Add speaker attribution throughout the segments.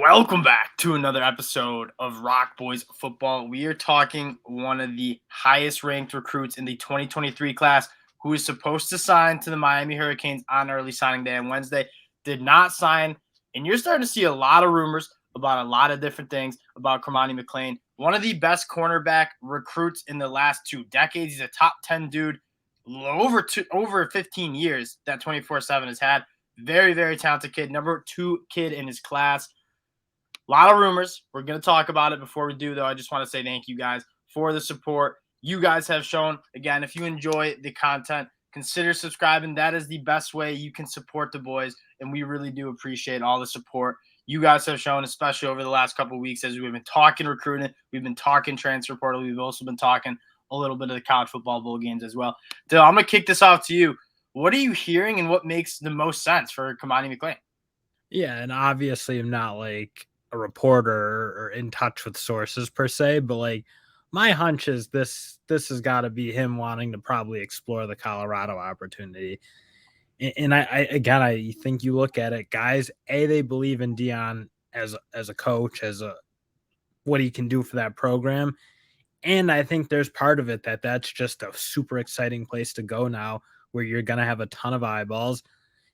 Speaker 1: Welcome back to another episode of Rock Boys Football. We are talking one of the highest ranked recruits in the 2023 class who is supposed to sign to the Miami Hurricanes on early signing day on Wednesday, did not sign. And you're starting to see a lot of rumors about a lot of different things about Cormani McClain, one of the best cornerback recruits in the last 2 decades. He's a top 10 dude over 15 years that 24/7 has had. Very, very talented kid, number 2 kid in his class. A lot of rumors. We're going to talk about it. Before we do, though, I just want to say thank you guys for the support you guys have shown. Again, if you enjoy the content, consider subscribing. That is the best way you can support the boys, and we really do appreciate all the support you guys have shown, especially over the last couple of weeks as we've been talking recruiting. We've been talking transfer portal. We've also been talking a little bit of the college football bowl games as well. Dill, I'm going to kick this off to you. What are you hearing and what makes the most sense for Cormani McClain?
Speaker 2: Yeah, and obviously I'm not like a reporter or in touch with sources per se, but like my hunch is this has got to be him wanting to probably explore the Colorado opportunity. And I think you look at it, guys, they believe in Deion as a coach, as a what he can do for that program. And I think there's part of it that's just a super exciting place to go now where you're going to have a ton of eyeballs.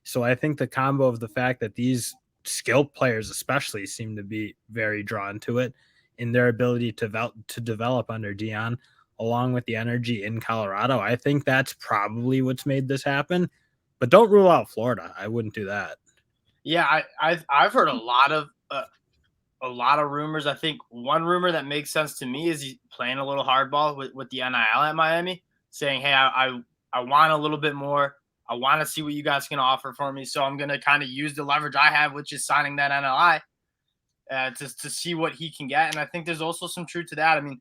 Speaker 2: So I think the combo of the fact that these skilled players especially seem to be very drawn to it in their ability to develop under Deion, along with the energy in Colorado, I think that's probably what's made this happen. But don't rule out Florida. I wouldn't do that.
Speaker 1: Yeah, I've heard a lot of rumors. I think one rumor that makes sense to me is he's playing a little hardball with the NIL at Miami, saying, "Hey, I want a little bit more. I want to see what you guys can offer for me. So I'm going to kind of use the leverage I have, which is signing that NLI to see what he can get." And I think there's also some truth to that. I mean,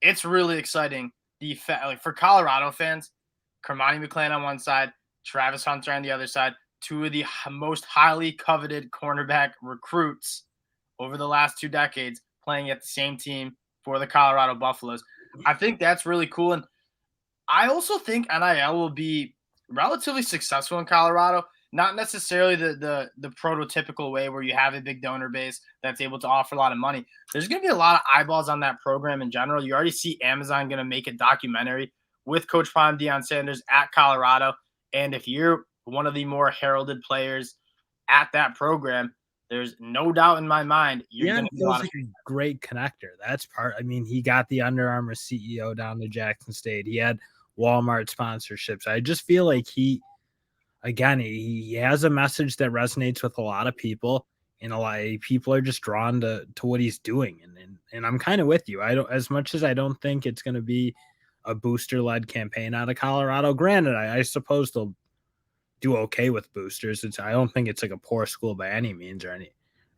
Speaker 1: it's really exciting. Like for Colorado fans, Cormani McClain on one side, Travis Hunter on the other side, two of the most highly coveted cornerback recruits over the last 2 decades playing at the same team for the Colorado Buffaloes. I think that's really cool. And I also think NIL will be relatively successful in Colorado. Not necessarily the prototypical way where you have a big donor base that's able to offer a lot of money. There's going to be a lot of eyeballs on that program in general. You already see Amazon going to make a documentary with Coach Prime Deion Sanders at Colorado. And if you're one of the more heralded players at that program, there's no doubt in my mind you're going to be
Speaker 2: like a great connector. That's part. I mean, he got the Under Armour CEO down to Jackson State. He had Walmart sponsorships. I just feel like he has a message that resonates with a lot of people, and a lot of people are just drawn to what he's doing. And I'm kind of with you. I don't, as much as I don't think it's going to be a booster led campaign out of Colorado. Granted, I suppose they'll do okay with boosters. I don't think it's like a poor school by any means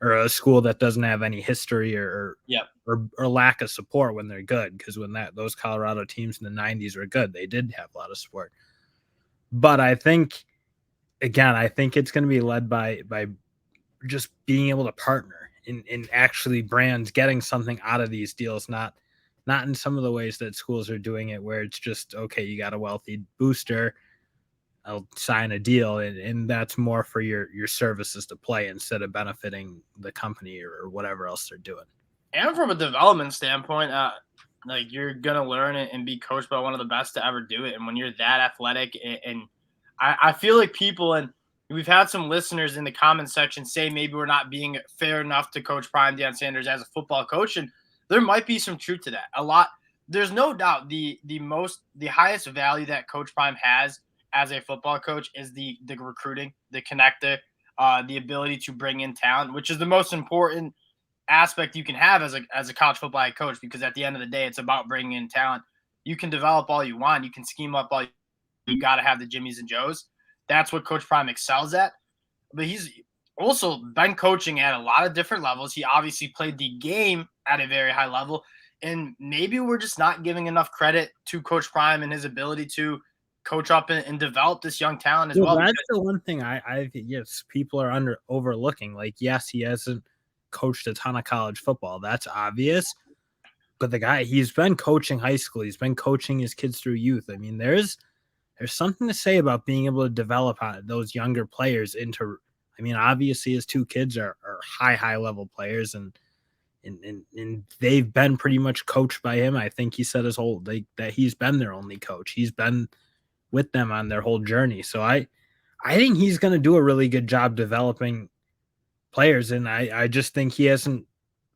Speaker 2: or a school that doesn't have any history or lack of support when they're good. Because when those Colorado teams in the 90s were good, they did have a lot of support. But I think it's going to be led by just being able to partner in actually brands getting something out of these deals, not in some of the ways that schools are doing it, where it's just, okay, you got a wealthy booster, I'll sign a deal, and that's more for your services to play instead of benefiting the company or whatever else they're doing.
Speaker 1: And from a development standpoint, like you're gonna learn it and be coached by one of the best to ever do it. And when you're that athletic, and I feel like people, and we've had some listeners in the comment section say maybe we're not being fair enough to Coach Prime Deion Sanders as a football coach, and there might be some truth to that. A lot. There's no doubt the highest value that Coach Prime has as a football coach is the recruiting, the connector, the ability to bring in talent, which is the most important aspect you can have as a college football head coach, because at the end of the day, it's about bringing in talent. You can develop all you want. You can scheme up all you got to have the Jimmies and Joes. That's what Coach Prime excels at. But he's also been coaching at a lot of different levels. He obviously played the game at a very high level. And maybe we're just not giving enough credit to Coach Prime and his ability to coach up and develop this young talent as well.
Speaker 2: That's the one thing I think, yes, people are overlooking. Like, yes, he hasn't coached a ton of college football. That's obvious. But the guy, he's been coaching high school. He's been coaching his kids through youth. I mean, there's something to say about being able to develop those younger players into, I mean, obviously his two kids are high level players, and they've been pretty much coached by him. I think he said that he's been their only coach. He's been with them on their whole journey. So I think he's going to do a really good job developing players, and I just think he hasn't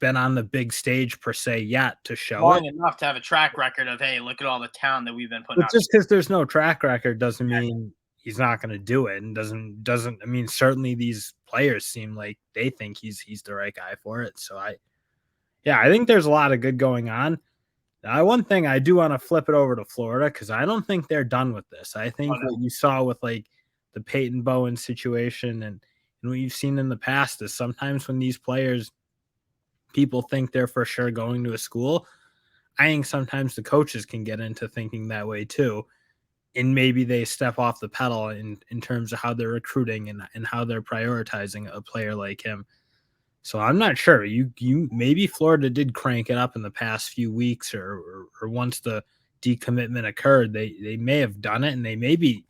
Speaker 2: been on the big stage per se yet to show
Speaker 1: long
Speaker 2: it.
Speaker 1: enough to have a track record of, hey, look at all the talent that we've been putting
Speaker 2: But
Speaker 1: out.
Speaker 2: just because there's no track record doesn't mean he's not going to do it, and doesn't. I mean, certainly these players seem like they think he's the right guy for it. So I think there's a lot of good going on. Now, one thing I do want to flip it over to Florida, because I don't think they're done with this. I think what you saw with like the Peyton Bowen situation and what you've seen in the past is sometimes when these players, people think they're for sure going to a school. I think sometimes the coaches can get into thinking that way too. And maybe they step off the pedal in terms of how they're recruiting and how they're prioritizing a player like him. So I'm not sure. You maybe Florida did crank it up in the past few weeks or once the decommitment occurred, they may have done it, and they may be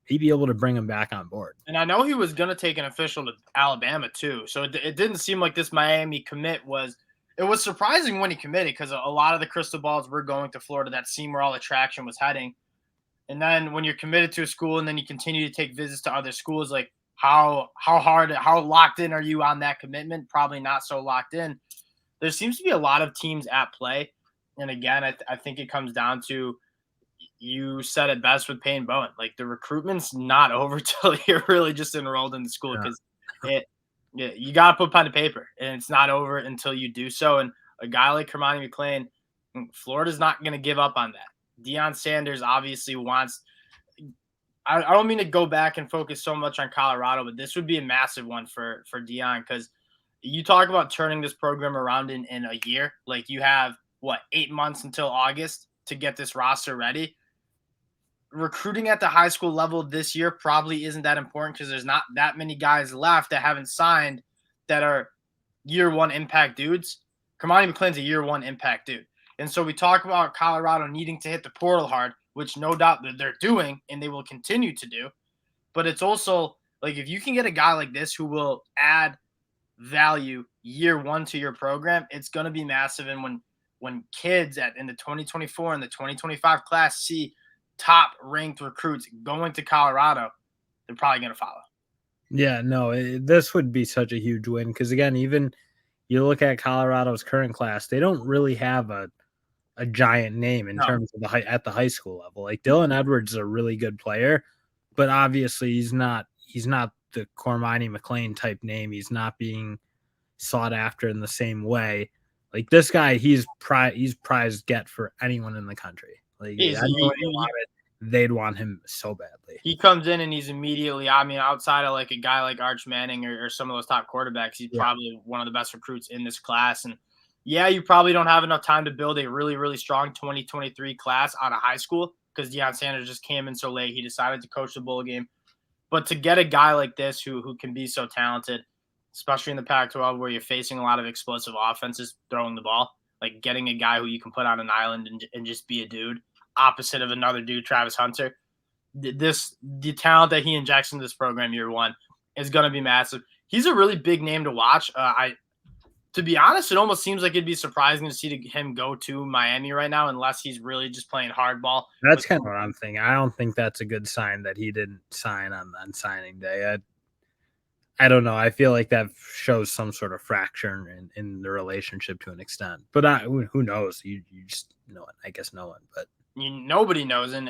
Speaker 2: able to bring him back on board.
Speaker 1: And I know he was going to take an official to Alabama too. So it didn't seem like this Miami commit was – it was surprising when he committed because a lot of the crystal balls were going to Florida that seemed where all the traction was heading. And then when you're committed to a school and then you continue to take visits to other schools, like how locked in are you on that commitment? Probably not so locked in. There seems to be a lot of teams at play. And again, I think it comes down to – you said it best with Payne Bowen. Like the recruitment's not over till you're really just enrolled in the school because you got to put pen to paper, and it's not over until you do so. And a guy like Cormani McClain, Florida's not going to give up on that. Deion Sanders obviously wants. I don't mean to go back and focus so much on Colorado, but this would be a massive one for Deion because you talk about turning this program around in a year. Like you have 8 months until August to get this roster ready. Recruiting at the high school level this year probably isn't that important because there's not that many guys left that haven't signed that are year one impact dudes. Cormani McClain's a year one impact dude. And so we talk about Colorado needing to hit the portal hard, which no doubt that they're doing and they will continue to do. But it's also like if you can get a guy like this who will add value year one to your program, it's going to be massive. And when kids in the 2024 and the 2025 class see top ranked recruits going to Colorado, they're probably going to follow.
Speaker 2: Yeah, no, this would be such a huge win because again, even you look at Colorado's current class, they don't really have a giant name in terms of at the high school level. Like Dylan Edwards is a really good player, but obviously he's not the Cormani McClain type name. He's not being sought after in the same way. Like this guy, he's prize get for anyone in the country. Like they'd want him so badly.
Speaker 1: He comes in and he's immediately, I mean, outside of like a guy like Arch Manning or some of those top quarterbacks, he's probably one of the best recruits in this class. And yeah, you probably don't have enough time to build a really, really strong 2023 class out of high school because Deion Sanders just came in so late. He decided to coach the bowl game. But to get a guy like this who can be so talented, especially in the Pac-12 where you're facing a lot of explosive offenses throwing the ball, like getting a guy who you can put on an island and just be a dude opposite of another dude, Travis Hunter. The talent that he injects into this program year one is going to be massive. He's a really big name to watch. To be honest, it almost seems like it'd be surprising to see him go to Miami right now unless he's really just playing hardball.
Speaker 2: That's kind of what I'm thinking. I don't think that's a good sign that he didn't sign on signing day. I don't know. I feel like that shows some sort of fracture in the relationship to an extent. But who knows? You just know it. I guess no one. But
Speaker 1: nobody knows. And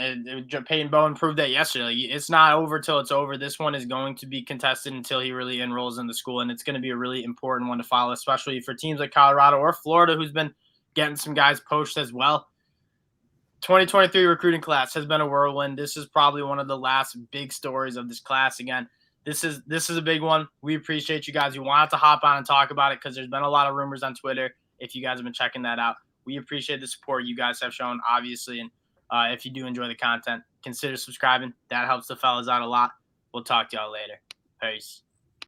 Speaker 1: Peyton Bowen proved that yesterday. Like, it's not over till it's over. This one is going to be contested until he really enrolls in the school. And it's going to be a really important one to follow, especially for teams like Colorado or Florida, who's been getting some guys poached as well. 2023 recruiting class has been a whirlwind. This is probably one of the last big stories of this class. Again, this is a big one. We appreciate you guys. You wanted to hop on and talk about it because there's been a lot of rumors on Twitter. If you guys have been checking that out, we appreciate the support you guys have shown, obviously. And if you do enjoy the content, consider subscribing. That helps the fellas out a lot. We'll talk to y'all later. Peace.